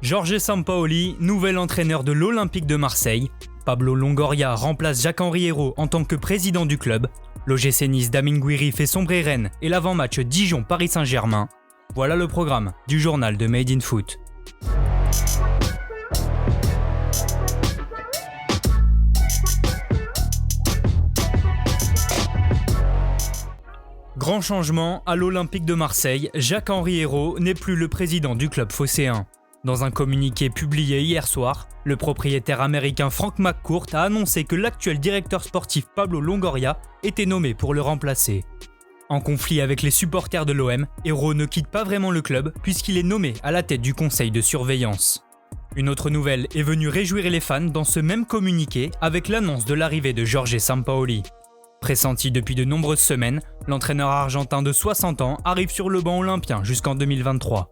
Jorge Sampaoli, nouvel entraîneur de l'Olympique de Marseille. Pablo Longoria remplace Jacques-Henri Hérault en tant que président du club. L'OGC Nice d'Amine Gouiri fait sombrer Rennes et l'avant-match Dijon-Paris Saint-Germain. Voilà le programme du journal de Made in Foot. Grand changement à l'Olympique de Marseille, Jacques-Henri Hérault n'est plus le président du club phocéen. Dans un communiqué publié hier soir, le propriétaire américain Frank McCourt a annoncé que l'actuel directeur sportif Pablo Longoria était nommé pour le remplacer. En conflit avec les supporters de l'OM, Hérault ne quitte pas vraiment le club puisqu'il est nommé à la tête du conseil de surveillance. Une autre nouvelle est venue réjouir les fans dans ce même communiqué avec l'annonce de l'arrivée de Jorge Sampaoli. Pressenti depuis de nombreuses semaines, l'entraîneur argentin de 60 ans arrive sur le banc olympien jusqu'en 2023.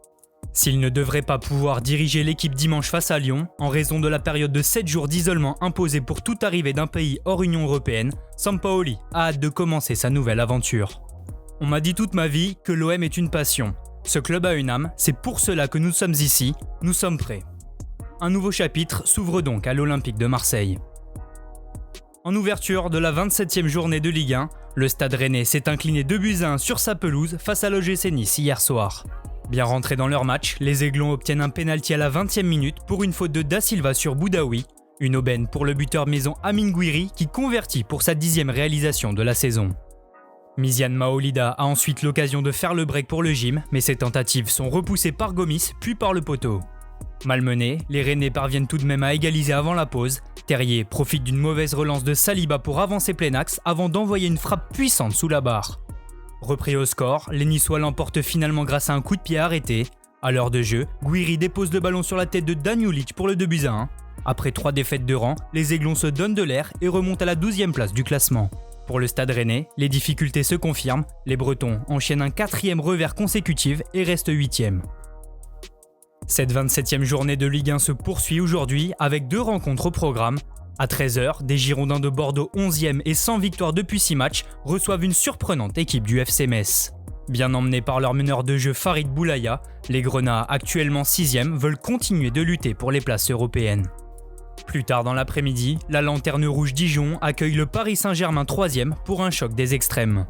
S'il ne devrait pas pouvoir diriger l'équipe dimanche face à Lyon, en raison de la période de 7 jours d'isolement imposée pour toute arrivée d'un pays hors Union Européenne, Sampaoli a hâte de commencer sa nouvelle aventure. On m'a dit toute ma vie que l'OM est une passion. Ce club a une âme, c'est pour cela que nous sommes ici, nous sommes prêts. Un nouveau chapitre s'ouvre donc à l'Olympique de Marseille. En ouverture de la 27e journée de Ligue 1, le Stade Rennais s'est incliné 2-1 sur sa pelouse face à l'OGC Nice hier soir. Bien rentrés dans leur match, les Aiglons obtiennent un pénalty à la 20e minute pour une faute de Da Silva sur Boudaoui, une aubaine pour le buteur maison Amine Gouiri qui convertit pour sa 10e réalisation de la saison. Myziane Maolida a ensuite l'occasion de faire le break pour le gym, mais ses tentatives sont repoussées par Gomis puis par le poteau. Malmenés, les Rennais parviennent tout de même à égaliser avant la pause. Terrier profite d'une mauvaise relance de Saliba pour avancer plein axe avant d'envoyer une frappe puissante sous la barre. Repris au score, les Niçois l'emportent finalement grâce à un coup de pied arrêté. À l'heure de jeu, Gouiri dépose le ballon sur la tête de Danjulic pour le 2-1. Après 3 défaites de rang, les Aiglons se donnent de l'air et remontent à la 12e place du classement. Pour le Stade Rennais, les difficultés se confirment, les Bretons enchaînent un 4e revers consécutif et restent 8e. Cette 27e journée de Ligue 1 se poursuit aujourd'hui avec 2 rencontres au programme. À 13h, des Girondins de Bordeaux 11e et sans victoire depuis 6 matchs reçoivent une surprenante équipe du FC Metz. Bien emmenés par leur meneur de jeu Farid Boulaya, les Grenats, actuellement 6e, veulent continuer de lutter pour les places européennes. Plus tard dans l'après-midi, la Lanterne Rouge Dijon accueille le Paris Saint-Germain 3e pour un choc des extrêmes.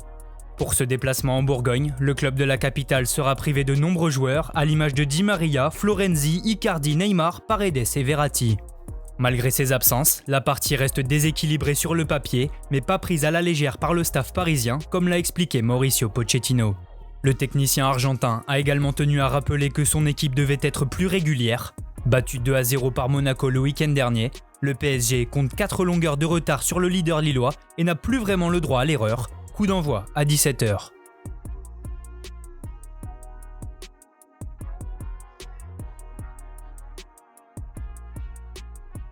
Pour ce déplacement en Bourgogne, le club de la capitale sera privé de nombreux joueurs à l'image de Di Maria, Florenzi, Icardi, Neymar, Paredes et Verratti. Malgré ces absences, la partie reste déséquilibrée sur le papier, mais pas prise à la légère par le staff parisien, comme l'a expliqué Mauricio Pochettino. Le technicien argentin a également tenu à rappeler que son équipe devait être plus régulière. Battu 2-0 par Monaco le week-end dernier, le PSG compte 4 longueurs de retard sur le leader lillois et n'a plus vraiment le droit à l'erreur. Coup d'envoi à 17h.